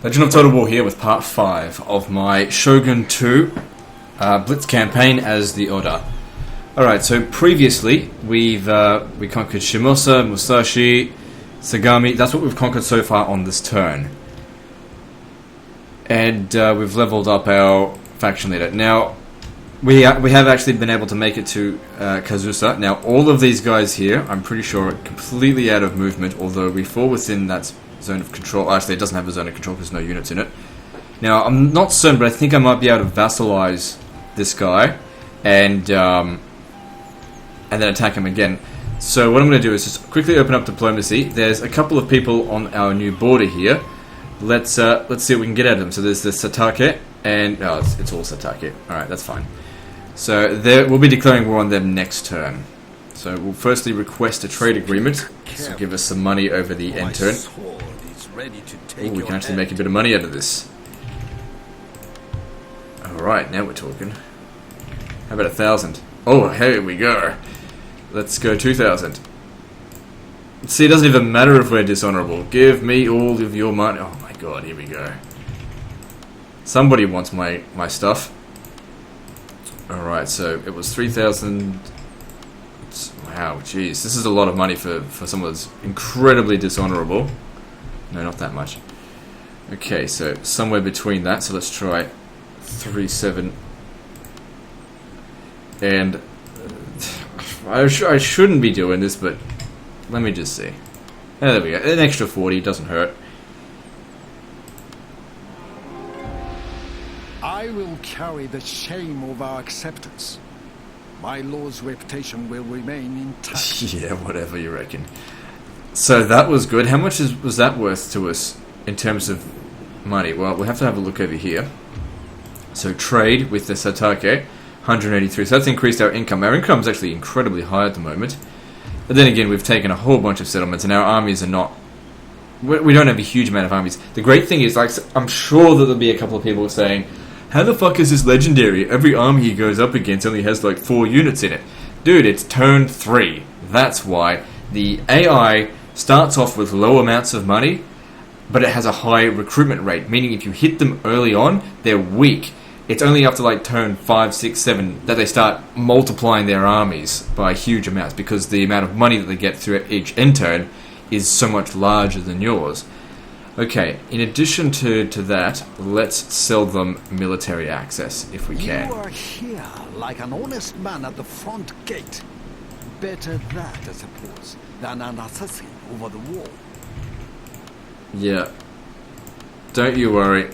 Legend of Total War here with part 5 of my Shogun 2 Blitz campaign as the Oda. Alright, so previously we conquered Shimosa, Musashi, Sagami. That's what we've conquered so far on this turn. And we've leveled up our faction leader. Now, we have actually been able to make it to Kazusa. Now, all of these guys here, I'm pretty sure, are completely out of movement, although we fall within that zone of control. Actually, it doesn't have a zone of control because there's no units in it. Now, I'm not certain, but I think I might be able to vassalize this guy and then attack him again. So what I'm going to do is just quickly open up diplomacy. There's a couple of people on our new border here. Let's see what we can get out of them. So there's the Satake, and it's all Satake. All right, that's fine. So we'll be declaring war on them next turn. So we'll firstly request a trade agreement. This will give us some money over the end turn. Ooh, we can actually make a bit of money out of this. Alright, now we're talking. How about 1,000? Oh, here we go. Let's go 2,000. See, it doesn't even matter if we're dishonorable. Give me all of your money. Oh my god, here we go. Somebody wants my stuff. Alright, so it was 3,000. Wow, jeez. This is a lot of money for someone that's incredibly dishonorable. No, not that much. Okay, so somewhere between that. So let's try 3,700. And I shouldn't be doing this, but let me just see. Oh, there we go. An extra 40 doesn't hurt. I will carry the shame of our acceptance. My lord's reputation will remain intact. Yeah, whatever you reckon. So that was good. How much was that worth to us in terms of money? Well, we'll have to have a look over here. So trade with the Satake, 183. So that's increased our income. Our income is actually incredibly high at the moment. But then again, we've taken a whole bunch of settlements, and our armies are not... We don't have a huge amount of armies. The great thing is, like, I'm sure that there'll be a couple of people saying, how the fuck is this legendary? Every army he goes up against only has like 4 units in it. Dude, it's turn 3. That's why. The AI starts off with low amounts of money, but it has a high recruitment rate, meaning if you hit them early on, they're weak. It's only after like turn 5, 6, 7 that they start multiplying their armies by huge amounts, because the amount of money that they get through each end turn is so much larger than yours. Okay, in addition to that, let's sell them military access, if we can. You are here like an honest man at the front gate. Better that, I suppose, than an assassin over the wall. Yeah. Don't you worry.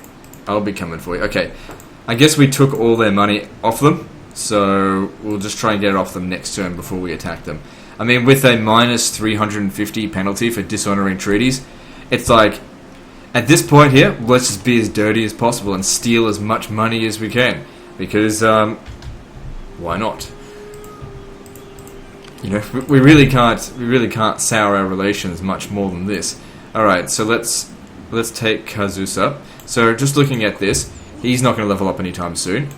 I'll be coming for you. Okay, I guess we took all their money off them, so we'll just try and get it off them next turn before we attack them. I mean, with a minus 350 penalty for dishonoring treaties, it's like... At this point here, let's just be as dirty as possible and steal as much money as we can, because why not? You know, we really can't sour our relations much more than this. All right, so let's take Kazusa. So just looking at this, he's not going to level up anytime soon,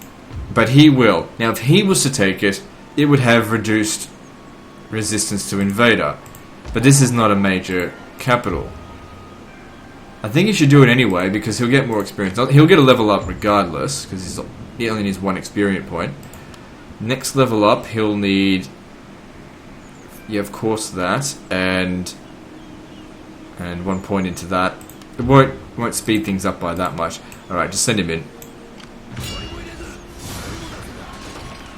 but he will. Now, if he was to take it, it would have reduced resistance to invader, but this is not a major capital. I think he should do it anyway, because he'll get more experience. He'll get a level up regardless, because he only needs 1 experience point. Next level up, he'll need... Yeah, of course that, and 1 point into that. It won't speed things up by that much. Alright, just send him in.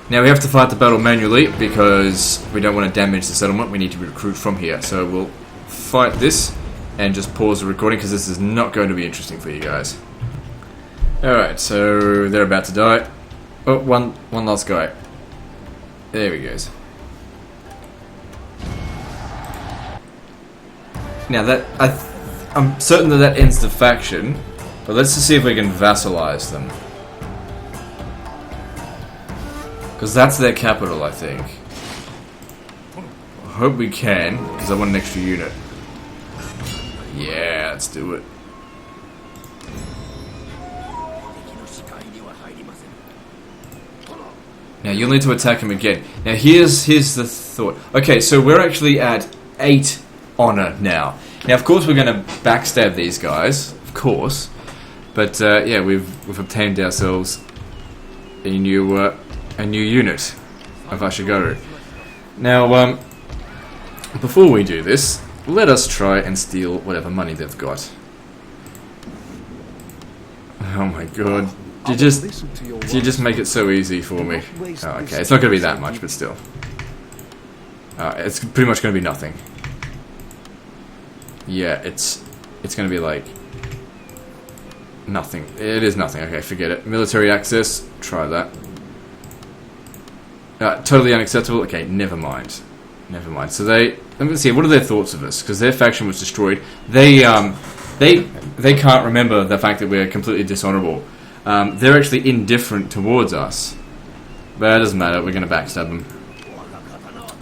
Now we have to fight the battle manually, because we don't want to damage the settlement. We need to recruit from here. So we'll fight this and just pause the recording, because this is not going to be interesting for you guys. Alright, so they're about to die. Oh, one last guy. There he goes. Now I'm certain that ends the faction, but let's just see if we can vassalize them. Because that's their capital, I think. I hope we can, because I want an extra unit. Yeah, let's do it. Now you'll need to attack him again. Now here's the thought. Okay, so we're actually at 8 honor now. Now of course we're going to backstab these guys, of course. But yeah, we've obtained ourselves a new unit of Ashigaru. Now, before we do this, let us try and steal whatever money they've got. Oh my god. Did you just make it so easy for me? Oh, okay, it's not going to be that much, but still. It's pretty much going to be nothing. Yeah, it's going to be like nothing. It is nothing. Okay, forget it. Military access. Try that. Totally unacceptable. Okay, never mind. Never mind. So let me see. What are their thoughts of us? Because their faction was destroyed. They can't remember the fact that we're completely dishonorable. They're actually indifferent towards us. But it doesn't matter. We're going to backstab them.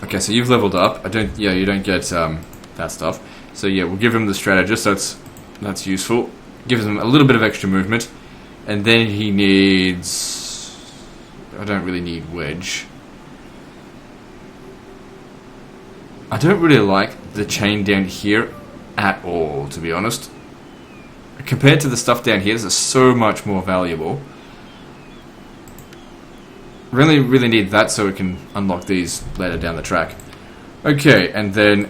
Okay, so you've leveled up. You don't get that stuff. So yeah, we'll give him the strategist. That's useful. Gives him a little bit of extra movement, and then he needs. I don't really need wedge. I don't really like the chain down here at all, to be honest. Compared to the stuff down here, this is so much more valuable. Really need that so we can unlock these later down the track. Okay, and then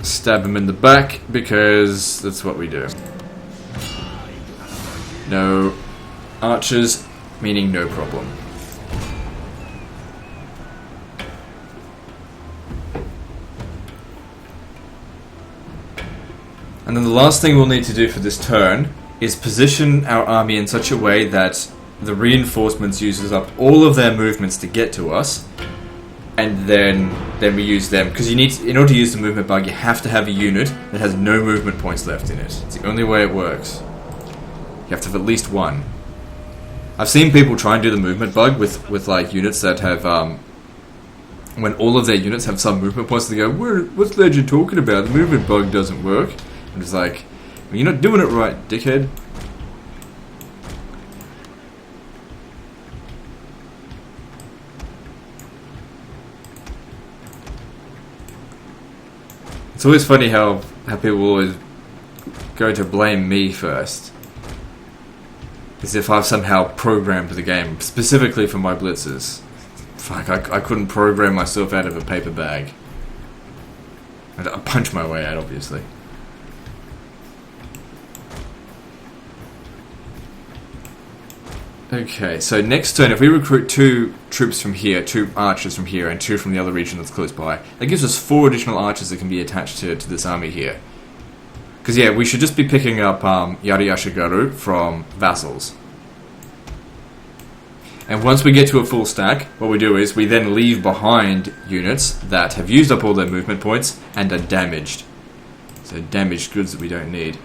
stab him in the back, because that's what we do. No archers, meaning no problem. And then the last thing we'll need to do for this turn is position our army in such a way that the reinforcements uses up all of their movements to get to us, and then we use them. Because in order to use the movement bug, you have to have a unit that has no movement points left in it. It's the only way it works. You have to have at least one. I've seen people try and do the movement bug with like units that have when all of their units have some movement points. They go, "What's Legend talking about? The movement bug doesn't work." I'm just like, well, you're not doing it right, dickhead. It's always funny how people always go to blame me first. As if I've somehow programmed the game, specifically for my blitzes. Fuck, I couldn't program myself out of a paper bag. I punched my way out, obviously. Okay, so next turn, if we recruit 2 troops from here, 2 archers from here, and 2 from the other region that's close by, that gives us 4 additional archers that can be attached to this army here. Because yeah, we should just be picking up Yari Yashigaru from vassals. And once we get to a full stack, what we do is we then leave behind units that have used up all their movement points and are damaged. So damaged goods that we don't need.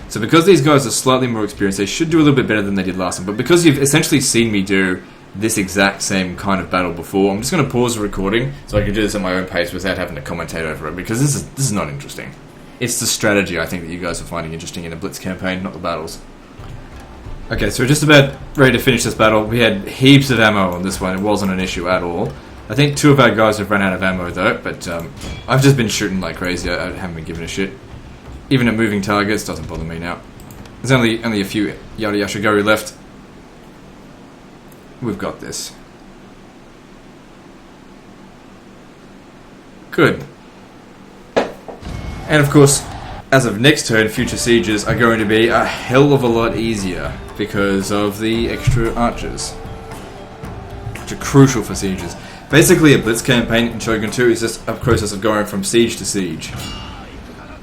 So because these guys are slightly more experienced, they should do a little bit better than they did last time. But because you've essentially seen me do this exact same kind of battle before, I'm just going to pause the recording so I can do this at my own pace without having to commentate over it, because this is not interesting. It's the strategy, I think, that you guys are finding interesting in a Blitz campaign, not the battles. Okay, so we're just about ready to finish this battle. We had heaps of ammo on this one. It wasn't an issue at all. I think 2 of our guys have run out of ammo, though, but I've just been shooting like crazy. I haven't been giving a shit. Even at moving targets, doesn't bother me now. There's only a few Yari Yashigaru left. We've got this. Good. And of course, as of next turn, future sieges are going to be a hell of a lot easier because of the extra archers, which are crucial for sieges. Basically, a Blitz campaign in Shogun 2 is just a process of going from siege to siege.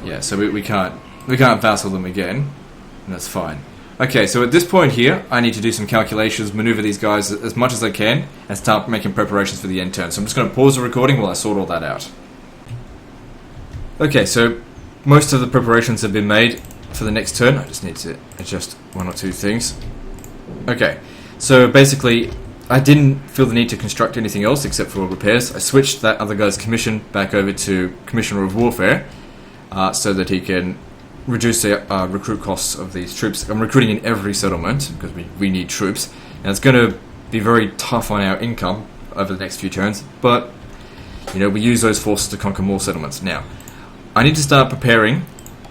Yeah, so we can't vassal them again, and that's fine. Okay, so at this point here, I need to do some calculations, maneuver these guys as much as I can, and start making preparations for the end turn. So I'm just going to pause the recording while I sort all that out. Okay, so most of the preparations have been made for the next turn. I just need to adjust 1 or 2 things. Okay, so basically, I didn't feel the need to construct anything else except for repairs. I switched that other guy's commission back over to Commissioner of Warfare, so that he can reduce the recruit costs of these troops. I'm recruiting in every settlement because we need troops, and it's going to be very tough on our income over the next few turns, but you know, we use those forces to conquer more settlements. Now, I need to start preparing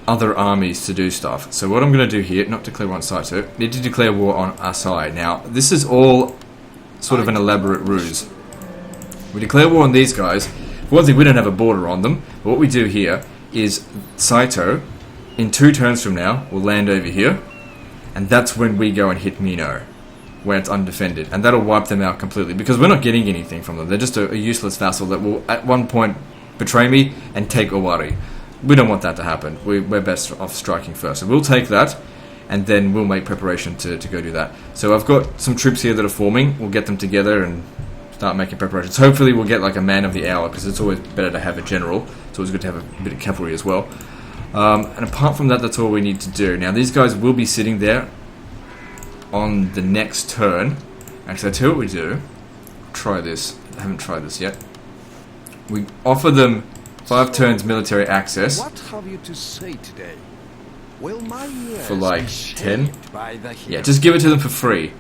other armies to do stuff. So what I'm going to do here, not declare war on Saito, need to declare war on Asai. Now, this is all sort of an elaborate ruse. We declare war on these guys. For one thing, we don't have a border on them. But what we do here is Saito, in 2 turns from now, will land over here. And that's when we go and hit Mino, where it's undefended. And that'll wipe them out completely, because we're not getting anything from them. They're just a useless vassal that will, at one point, betray me and take Owari. We don't want that to happen. We're best off striking first. So we'll take that, and then we'll make preparation to go do that. So I've got some troops here that are forming. We'll get them together and start making preparations. Hopefully we'll get like a man of the hour, because it's always better to have a general. It's always good to have a bit of cavalry as well. And apart from that, that's all we need to do. Now these guys will be sitting there on the next turn. Actually, I'll tell you what we do. Try this. I haven't tried this yet. We offer them 5 turns military access. What have you to say today? Will my ears For like be 10? shaped by the Yeah, just give it to them for free.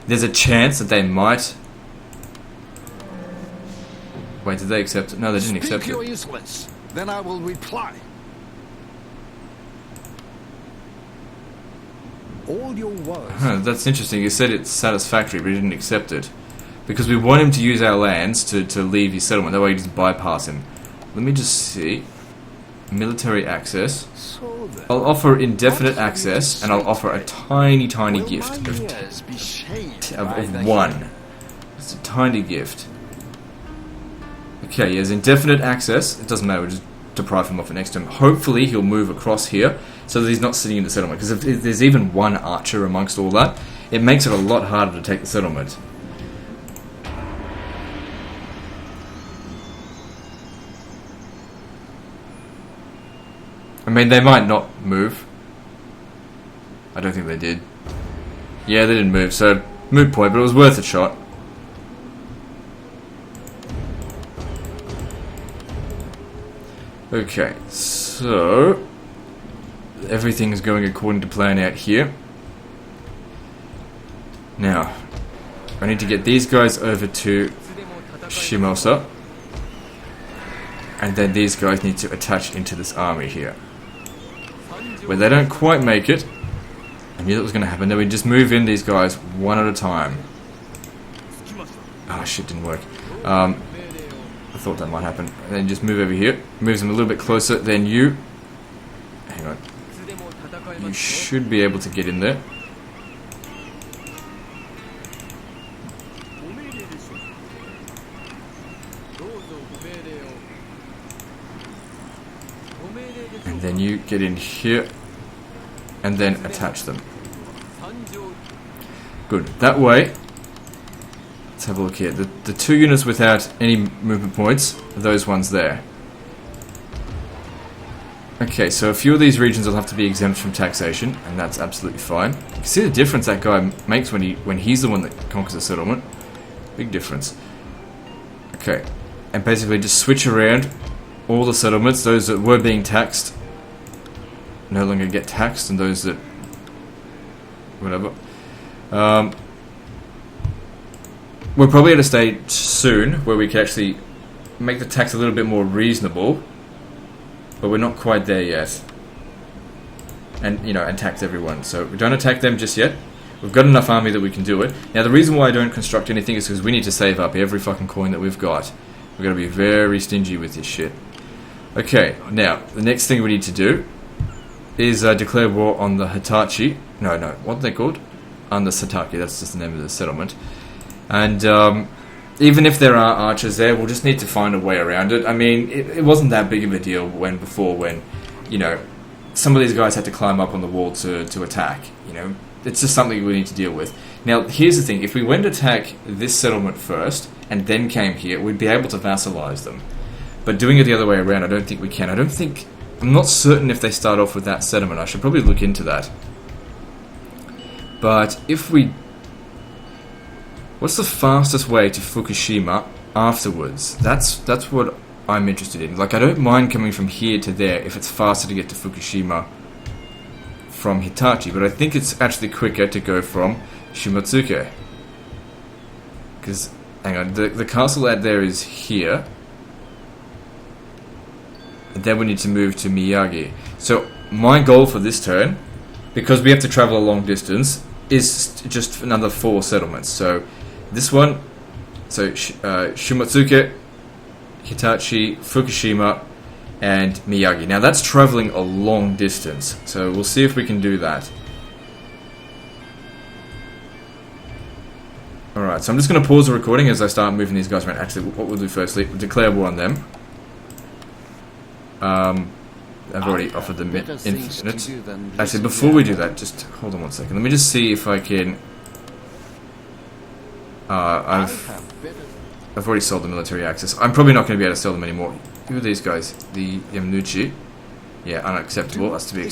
There's a chance that they might... Wait, did they accept it? No, they didn't accept Speak your it. useless, then I will reply. All your words. Huh, that's interesting. You said it's satisfactory, but he didn't accept it. Because we want him to use our lands to leave his settlement. That way he just bypass him. Let me just see. Military access. So then, I'll offer indefinite what have you access, to and I'll say offer a today? tiny Will gift my of ears be shaped by the 1. It's a tiny gift. Okay, he has indefinite access. It doesn't matter, we'll just deprive him of it next to him. Hopefully he'll move across here so that he's not sitting in the settlement. Because if there's even one archer amongst all that, it makes it a lot harder to take the settlement. I mean, they might not move. I don't think they did. Yeah, they didn't move, so moot point, but it was worth a shot. Okay, so everything is going according to plan out here. Now, I need to get these guys over to Shimosa, and then these guys need to attach into this army here. Where they don't quite make it, I knew that was going to happen. Then we just move in these guys one at a time. Oh shit, didn't work. I thought that might happen. And then just move over here. Moves them a little bit closer. Then you... Hang on. You should be able to get in there. And then you get in here. And then attach them. Good. That way... Let's have a look here. The 2 units without any movement points are those ones there. Okay, so a few of these regions will have to be exempt from taxation, and that's absolutely fine. You can see the difference that guy makes when he's the one that conquers a settlement. Big difference. Okay, and basically just switch around all the settlements. Those that were being taxed no longer get taxed, and those that... whatever. We're probably at a stage soon where we can actually make the tax a little bit more reasonable, but we're not quite there yet. And, you know, and tax everyone. So we don't attack them just yet. We've got enough army that we can do it. Now, the reason why I don't construct anything is because we need to save up every fucking coin that we've got. We've got to be very stingy with this shit. Okay, now, the next thing we need to do is declare war on the Hitachi. No, what are they called? On the Sataki, that's just the name of the settlement. And even if there are archers there, we'll just need to find a way around it. I mean, it wasn't that big of a deal when, you know, some of these guys had to climb up on the wall to attack. You know, it's just something we need to deal with. Now, here's the thing. If we went to attack this settlement first, and then came here, we'd be able to vassalize them. But doing it the other way around, I don't think we can. I'm not certain if they start off with that settlement. I should probably look into that. But if we... What's the fastest way to Fukushima afterwards? That's what I'm interested in. Like, I don't mind coming from here to there if it's faster to get to Fukushima from Hitachi, but I think it's actually quicker to go from Shimotsuke. Because, hang on, the castle out there is here. And then we need to move to Miyagi. So, my goal for this turn, because we have to travel a long distance, is just another 4 settlements. So this one, so Shimotsuke, Hitachi, Fukushima, and Miyagi. Now that's traveling a long distance, so we'll see if we can do that. Alright, so I'm just going to pause the recording as I start moving these guys around. Actually, what we'll do firstly, we'll declare war on them. I've already offered them infinite. Actually, before we do that, just hold on one second. Let me just see if I can... I've already sold the military access. I'm probably not going to be able to sell them anymore. Who are these guys? The Yamnuchi. Yeah, unacceptable. That's to be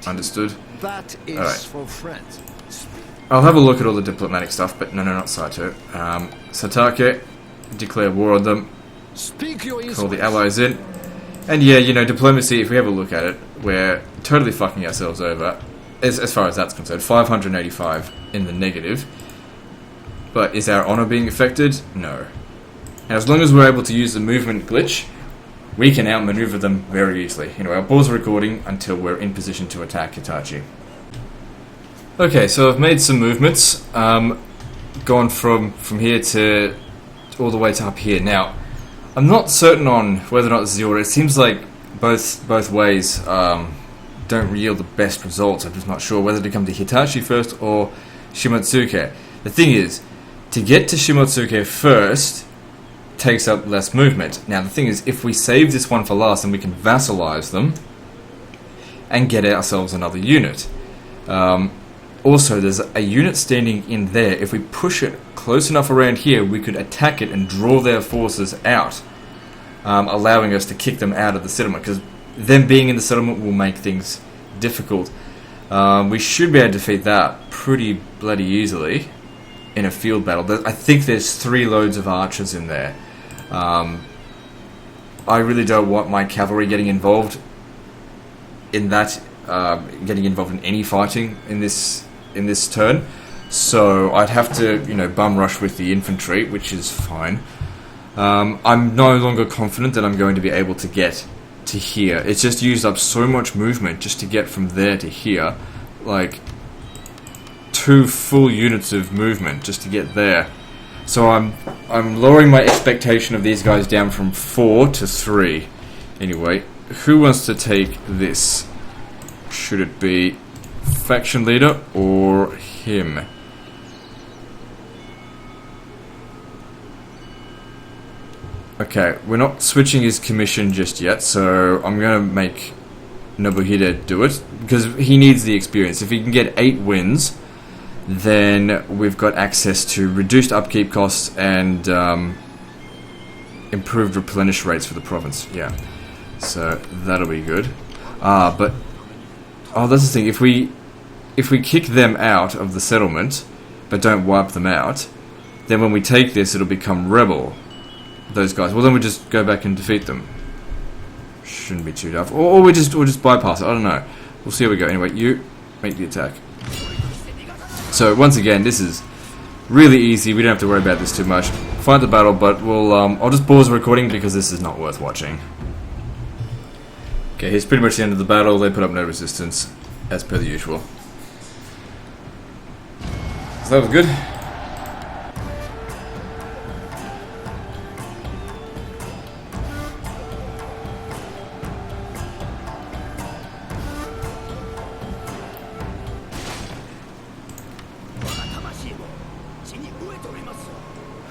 understood. That is Alright. for friends. I'll have a look at all the diplomatic stuff, but no, not Sato. Satake, declare war on them. Speak your Call the allies in. And yeah, you know, diplomacy, if we have a look at it, we're totally fucking ourselves over, as far as that's concerned. 585 in the negative. But is our honor being affected? No. And as long as we're able to use the movement glitch, we can outmaneuver them very easily. Anyway, I'll pause the recording until we're in position to attack Hitachi. Okay, so I've made some movements. Gone from here to all the way to up here. Now, I'm not certain on whether or not this is the order. It seems like both ways don't yield the best results. I'm just not sure whether to come to Hitachi first or Shimotsuke. The thing is, to get to Shimotsuke first takes up less movement. Now the thing is, if we save this one for last, then we can vassalize them and get ourselves another unit. Also, there's a unit standing in there. If we push it close enough around here, we could attack it and draw their forces out, allowing us to kick them out of the settlement, because them being in the settlement will make things difficult. We should be able to defeat that pretty bloody easily in a field battle. I think there's 3 loads of archers in there. I really don't want my cavalry getting involved in that, getting involved in any fighting in this turn. So I'd have to, you know, bum rush with the infantry, which is fine. I'm no longer confident that I'm going to be able to get to here. It's just used up so much movement just to get from there to here. Like 2 full units of movement just to get there. So I'm lowering my expectation of these guys down from 4 to 3. Anyway, who wants to take this? Should it be faction leader or him? Okay, we're not switching his commission just yet, so I'm going to make Nobuhide do it, because he needs the experience. If he can get 8 wins, then we've got access to reduced upkeep costs and improved replenish rates for the province. Yeah, so that'll be good. But that's the thing. If we kick them out of the settlement, but don't wipe them out, then when we take this, it'll become rebel. Those guys. Well, then we just go back and defeat them. Shouldn't be too tough. Or we just bypass it. I don't know. We'll see how we go. Anyway, you make the attack. So once again, this is really easy. We don't have to worry about this too much. Fight the battle, but we'll I'll just pause the recording because this is not worth watching. Okay, here's pretty much the end of the battle. They put up no resistance, as per the usual. So that was good.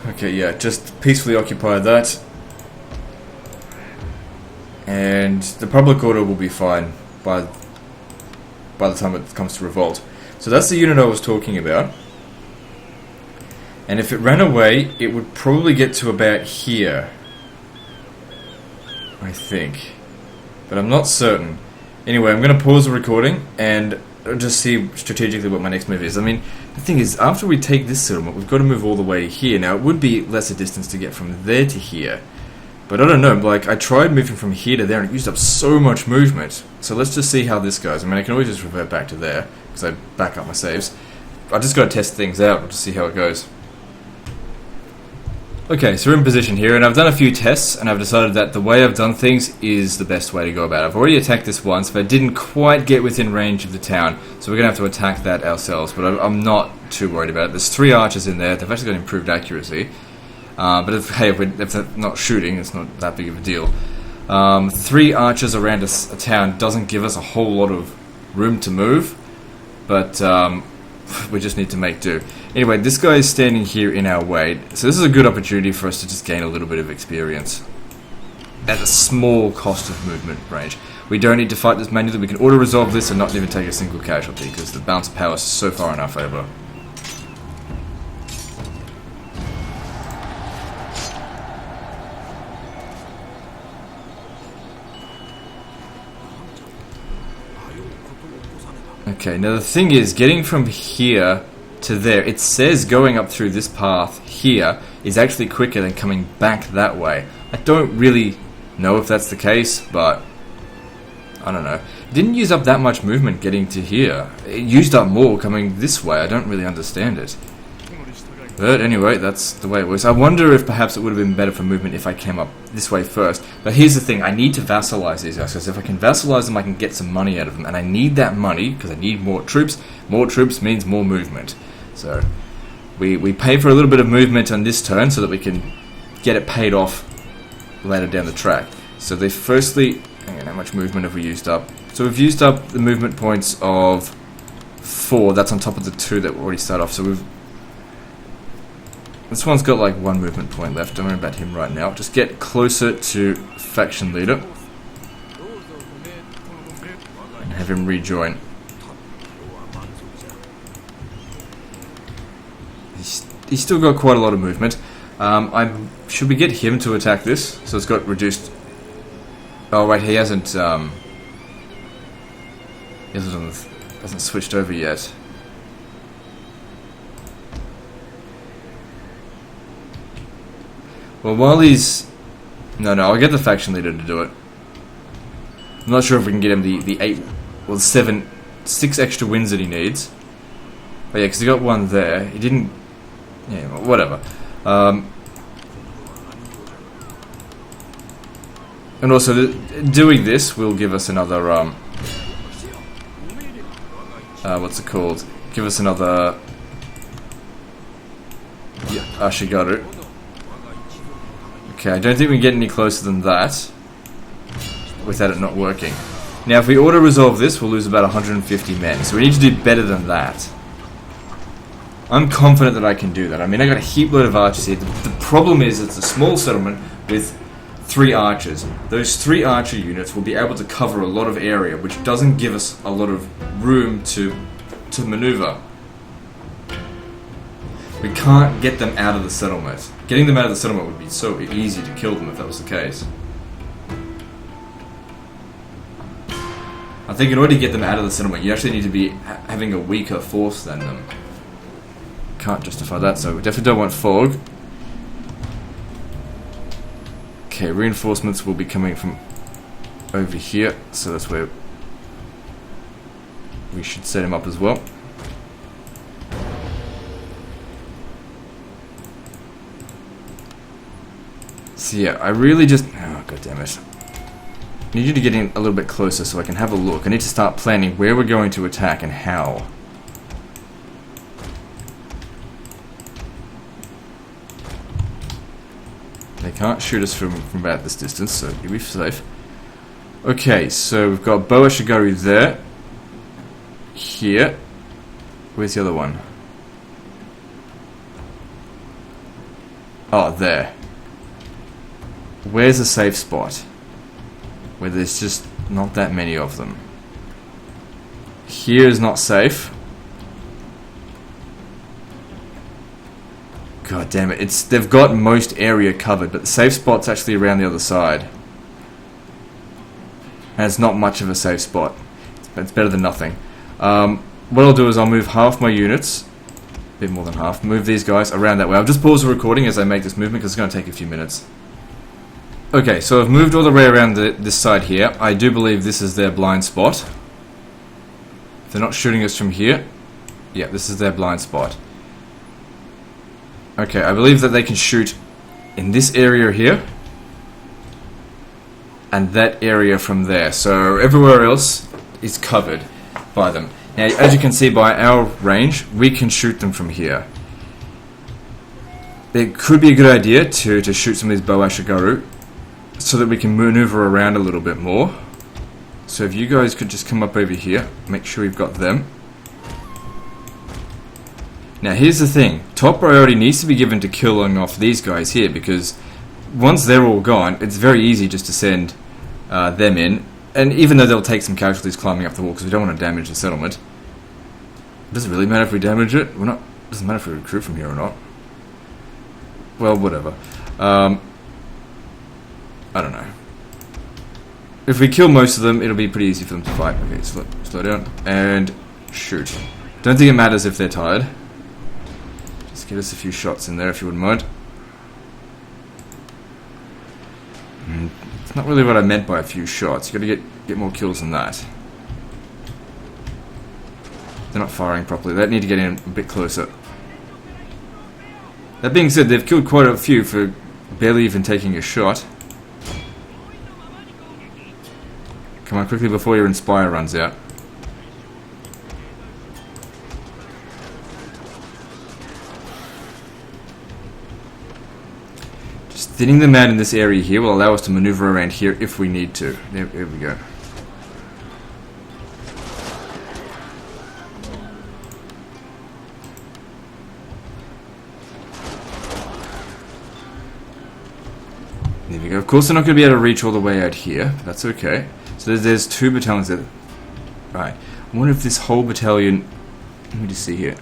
Okay, yeah, just peacefully occupy that. And the public order will be fine by the time it comes to revolt. So that's the unit I was talking about. And if it ran away, it would probably get to about here, I think. But I'm not certain. Anyway, I'm going to pause the recording and just see strategically what my next move is. I mean, the thing is, after we take this settlement, we've got to move all the way here. Now, it would be less a distance to get from there to here. But I don't know, like, I tried moving from here to there and it used up so much movement. So let's just see how this goes. I mean, I can always just revert back to there, because I back up my saves. I just got to test things out and just see how it goes. Okay, so we're in position here, and I've done a few tests, and I've decided that the way I've done things is the best way to go about it. I've already attacked this once, but I didn't quite get within range of the town, so we're going to have to attack that ourselves, but I'm not too worried about it. There's 3 archers in there. They've actually got improved accuracy, but if they're not shooting, it's not that big of a deal. 3 archers around a town doesn't give us a whole lot of room to move, but we just need to make do. Anyway, this guy is standing here in our way, so this is a good opportunity for us to just gain a little bit of experience at a small cost of movement range. We don't need to fight this manually. We can auto-resolve this and not even take a single casualty because the balance of power is so far in our favour. Okay, now the thing is, getting from here to there, it says going up through this path here is actually quicker than coming back that way. I don't really know if that's the case, but I don't know. It didn't use up that much movement getting to here. It used up more coming this way. I don't really understand it. But anyway, that's the way it works. I wonder if perhaps it would have been better for movement if I came up this way first. But here's the thing, I need to vassalize these guys, because if I can vassalize them, I can get some money out of them. And I need that money, because I need more troops. More troops means more movement. So, we pay for a little bit of movement on this turn, so that we can get it paid off later down the track. So they firstly, hang on, how much movement have we used up? So we've used up the movement points of 4, that's on top of the 2 that we already started off. So this one's got like 1 movement point left. Don't worry about him right now. Just get closer to faction leader and have him rejoin. He's still got quite a lot of movement. Should we get him to attack this? So it's got reduced. Oh wait, he hasn't switched over yet. Well, while he's... No, I'll get the faction leader to do it. I'm not sure if we can get him the 8... Well, 6 extra wins that he needs. Oh yeah, because he got 1 there. He didn't... Yeah, well, whatever. And also, doing this will give us another... what's it called? Give us another... Yeah, Ashigaru. Okay, I don't think we can get any closer than that without it not working. Now, if we auto-resolve this, we'll lose about 150 men, so we need to do better than that. I'm confident that I can do that. I mean, I got a heap load of archers here. The problem is, it's a small settlement with 3 archers. Those 3 archer units will be able to cover a lot of area, which doesn't give us a lot of room to maneuver. We can't get them out of the settlement. Getting them out of the settlement would be so easy to kill them if that was the case. I think in order to get them out of the settlement, you actually need to be having a weaker force than them. Can't justify that, so we definitely don't want fog. Okay, reinforcements will be coming from over here, so that's where we should set him up as well. So yeah, I really just... Oh, god damn it. I need you to get in a little bit closer so I can have a look. I need to start planning where we're going to attack and how. They can't shoot us from about this distance, so you'll be safe. Okay, so we've got Boa Shigaru there. Here. Where's the other one? Oh, there. Where's a safe spot? Where there's just not that many of them. Here is not safe. God damn it, they've got most area covered, but the safe spot's actually around the other side. And it's not much of a safe spot. It's better than nothing. What I'll do is I'll move half my units, a bit more than half, move these guys around that way. I'll just pause the recording as I make this movement because it's going to take a few minutes. Okay, so I've moved all the way around this side here. I do believe this is their blind spot. If they're not shooting us from here, yeah, this is their blind spot. Okay, I believe that they can shoot in this area here, and that area from there. So everywhere else is covered by them. Now, as you can see by our range, we can shoot them from here. It could be a good idea to shoot some of these bow ashigaru so that we can maneuver around a little bit more. So if you guys could just come up over here, make sure you've got them. Now here's the thing, top priority needs to be given to killing off these guys here, because once they're all gone, it's very easy just to send them in, and even though they'll take some casualties climbing up the wall, because we don't want to damage the settlement. Does it really matter if we damage it? Doesn't matter if we recruit from here or not. Well, whatever. I don't know. If we kill most of them, it'll be pretty easy for them to fight. Okay, slow down and shoot. Don't think it matters if they're tired. Just get us a few shots in there if you wouldn't mind. It's not really what I meant by a few shots. You gotta get more kills than that. They're not firing properly. They need to get in a bit closer. That being said, they've killed quite a few for barely even taking a shot. Come on, quickly before your Inspire runs out. Just thinning them out in this area here will allow us to maneuver around here if we need to. There we go. There we go. Of course, they're not going to be able to reach all the way out here, but that's okay. So there's 2 battalions there. Right. I wonder if this whole battalion... Let me just see here.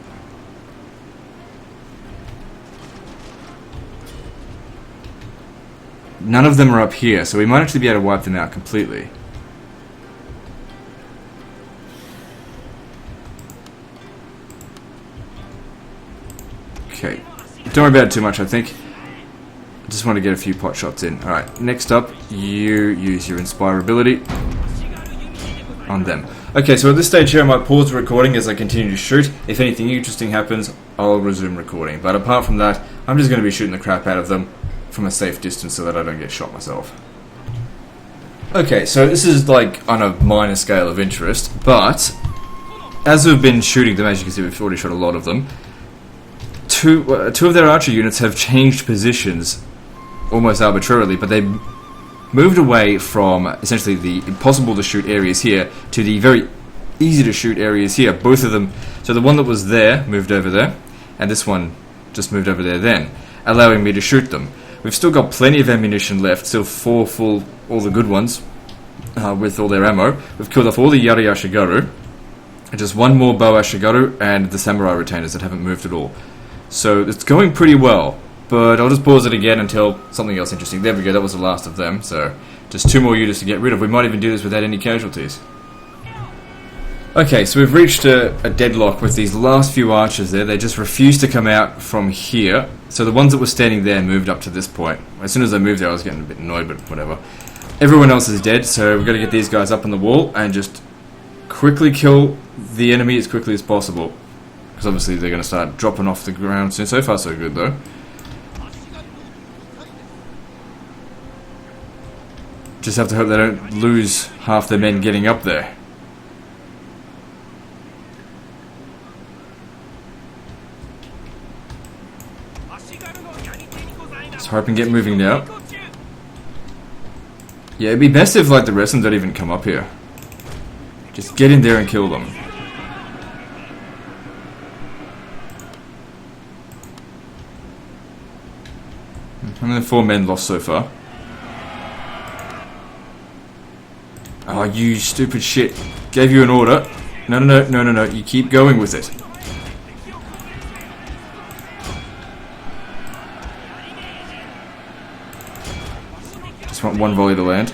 None of them are up here, so we might actually be able to wipe them out completely. Okay. Don't worry about it too much, I think. Just want to get a few pot shots in. Alright, next up, you use your Inspire ability on them. Okay, so at this stage here I might pause the recording as I continue to shoot. If anything interesting happens, I'll resume recording. But apart from that, I'm just going to be shooting the crap out of them from a safe distance so that I don't get shot myself. Okay, so this is like on a minor scale of interest, but as we've been shooting them, as you can see we've already shot a lot of them, two of their archer units have changed positions almost arbitrarily, but they moved away from essentially the impossible to shoot areas here to the very easy to shoot areas here. Both of them, so the one that was there moved over there, and this one just moved over there then, allowing me to shoot them. We've still got plenty of ammunition left, still 4 full, all the good ones, with all their ammo. We've killed off all the Yari Ashigaru, and just 1 more Bow Ashigaru, and the Samurai Retainers that haven't moved at all. So it's going pretty well. But I'll just pause it again until something else interesting. There we go, that was the last of them. So just 2 more units to get rid of. We might even do this without any casualties. Okay, so we've reached a deadlock with these last few archers there. They just refused to come out from here. So the ones that were standing there moved up to this point. As soon as they moved there, I was getting a bit annoyed, but whatever. Everyone else is dead, so we've got to get these guys up on the wall and just quickly kill the enemy as quickly as possible. Because obviously they're going to start dropping off the ground soon. So far so good though. Just have to hope they don't lose half their men getting up there. Let's hope and get moving now. Yeah, it'd be best if like the rest of them don't even come up here. Just get in there and kill them. How many 4 men lost so far? Oh, you stupid shit. Gave you an order. No. You keep going with it. Just want 1 volley to land.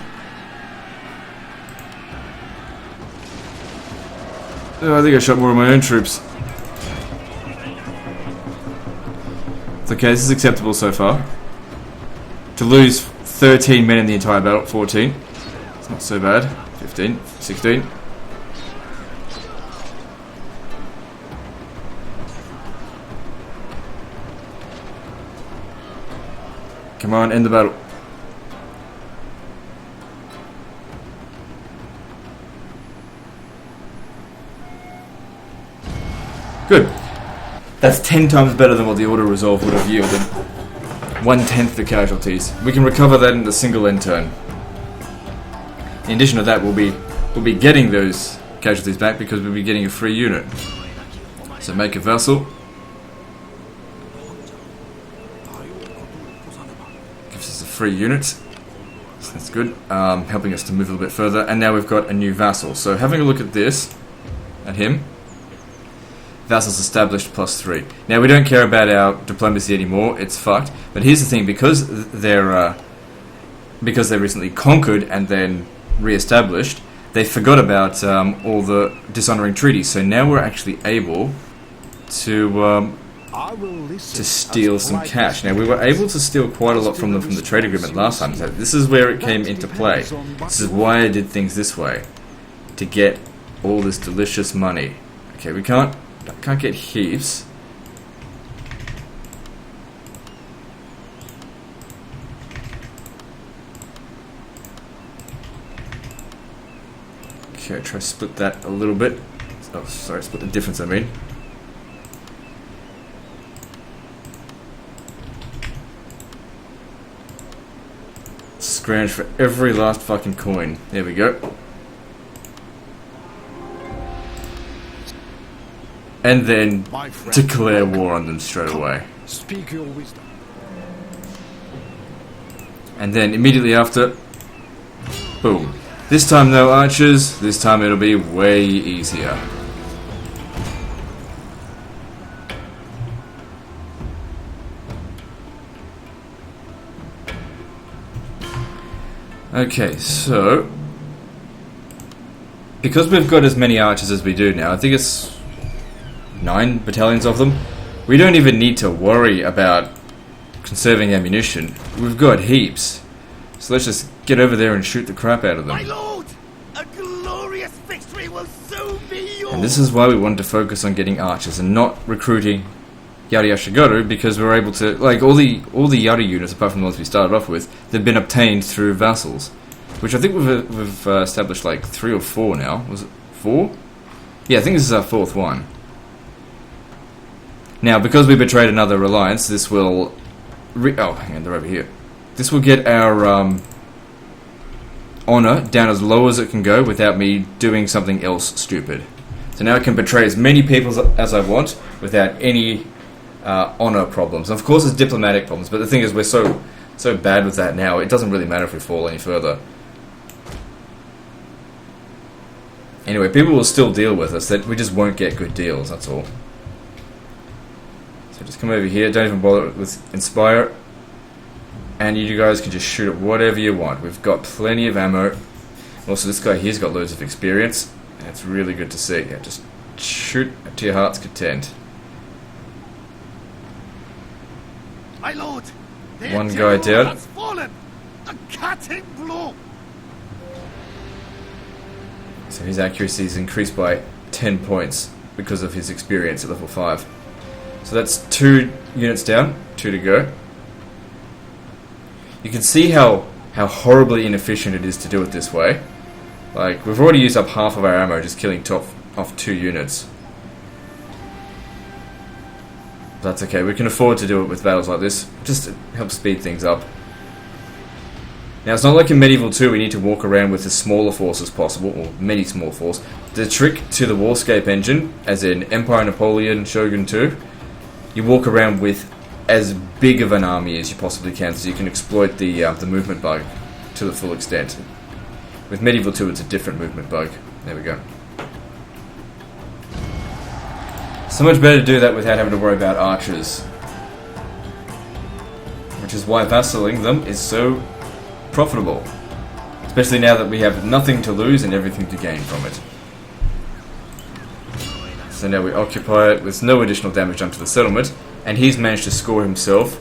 Oh, I think I shot more of my own troops. It's okay, this is acceptable so far. To lose 13 men in the entire battle, 14. It's not so bad. 15, 16. Come on, end the battle. Good. That's 10 times better than what the auto-resolve would have yielded. 1/10 the casualties. We can recover that in the single end turn. In addition to that, we'll be getting those casualties back because we'll be getting a free unit. So make a vassal. Gives us a free unit. So that's good. Helping us to move a little bit further. And now we've got a new vassal. So having a look at this, at him. Vassals established +3. Now we don't care about our diplomacy anymore. It's fucked. But here's the thing: because they're recently conquered and then re-established, they forgot about all the dishonoring treaties. So now we're actually able to steal some cash. Now we were able to steal quite a lot from them from the trade agreement last time. So this is where it came into play. This is why I did things this way, to get all this delicious money. Okay, we can't get heaps. Okay, try to split that a little bit. Oh, sorry, split the difference, I mean. Scrounge for every last fucking coin. There we go. And then declare war on them straight away. Speak your wisdom. And then immediately after, boom. This time no archers, this time it'll be way easier. Okay, so because we've got as many archers as we do now, I think it's 9 battalions of them. We don't even need to worry about conserving ammunition. We've got heaps. So let's just get over there and shoot the crap out of them. My lord, a glorious victory will soon be yours. And this is why we wanted to focus on getting archers and not recruiting Yari Yashigaru, because we're able to, like, all the Yari units, apart from the ones we started off with, they've been obtained through vassals, which I think we've established like 3 or 4 now. Was it 4? Yeah, I think this is our 4th one. Now, because we betrayed another alliance, this will... oh, hang on, they're over here. This will get our honor down as low as it can go without me doing something else stupid. So now I can betray as many people as I want without any honor problems. And of course, there's diplomatic problems, but the thing is, we're so bad with that now, it doesn't really matter if we fall any further. Anyway, people will still deal with us, that we just won't get good deals, that's all. So just come over here, don't even bother with Inspire, and you guys can just shoot at whatever you want. We've got plenty of ammo. Also, this guy here's got loads of experience, and it's really good to see. Yeah, just shoot to your heart's content. My lord, One guy down. has fallen. A cutting blow. So his accuracy is increased by 10 points because of his experience at level 5. So that's 2 units down, 2 to go. You can see how horribly inefficient it is to do it this way. Like, we've already used up half of our ammo just killing off 2 units. That's okay, we can afford to do it with battles like this, just to help speed things up. Now, it's not like in Medieval 2 we need to walk around with as small a force as possible, or many small force. The trick to the Warscape engine, as in Empire, Napoleon, Shogun 2, you walk around with as big of an army as you possibly can, so you can exploit the movement bug to the full extent. With Medieval 2 it's a different movement bug. There we go. So much better to do that without having to worry about archers. Which is why vassaling them is so profitable. Especially now that we have nothing to lose and everything to gain from it. So now we occupy it with no additional damage onto the settlement, and he's managed to score himself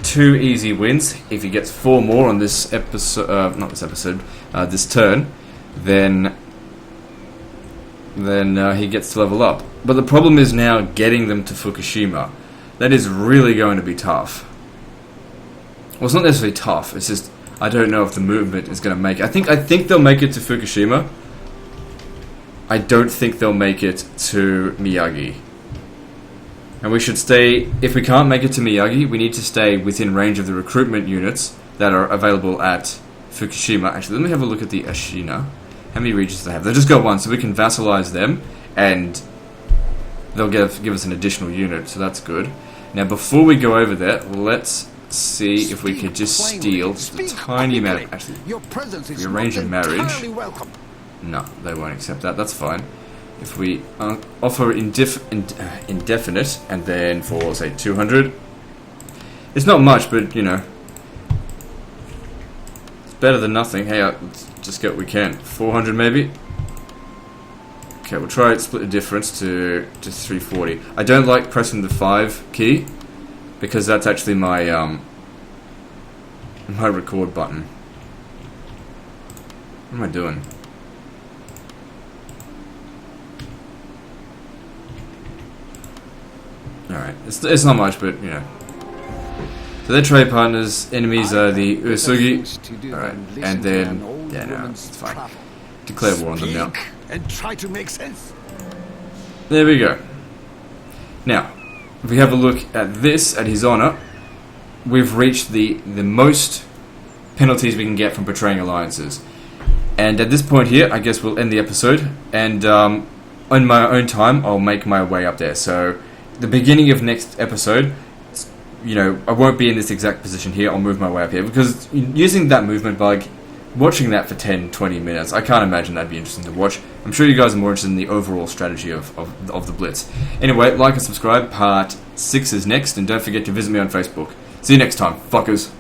2 easy wins. If he gets 4 more on this episode, this turn, then he gets to level up. But the problem is now getting them to Fukushima. That is really going to be tough. Well, it's not necessarily tough. It's just I don't know if the movement is going to make it. I think they'll make it to Fukushima. I don't think they'll make it to Miyagi. And we should stay... If we can't make it to Miyagi, we need to stay within range of the recruitment units that are available at Fukushima. Actually, let me have a look at the Ashina. How many regions do they have? They just got one, so we can vassalize them, and they'll give us an additional unit, so that's good. Now, before we go over there, let's see if we could just steal just a tiny amount. Actually, we arrange a marriage. No, they won't accept that. That's fine. If we offer indefinite, and then for, say, 200, it's not much, but, you know, it's better than nothing. Hey, let's just get what we can. 400 maybe? Okay, we'll try to split the difference to just 340. I don't like pressing the 5 key, because that's actually my, my record button. What am I doing? Alright, it's not much, but, you know. So they're trade partners, enemies are the Uesugi. Alright, and then, yeah, no, it's fine. Declare war on them now. And try to make sense. There we go. Now, if we have a look at this, at his honor, we've reached the most penalties we can get from betraying alliances. And at this point here, I guess we'll end the episode, and on my own time, I'll make my way up there. So, the beginning of next episode, you know, I won't be in this exact position here, I'll move my way up here, because using that movement bug, watching that for 10-20 minutes, I can't imagine that'd be interesting to watch. I'm sure you guys are more interested in the overall strategy of the Blitz. Anyway, like and subscribe, part 6 is next, and don't forget to visit me on Facebook. See you next time, fuckers.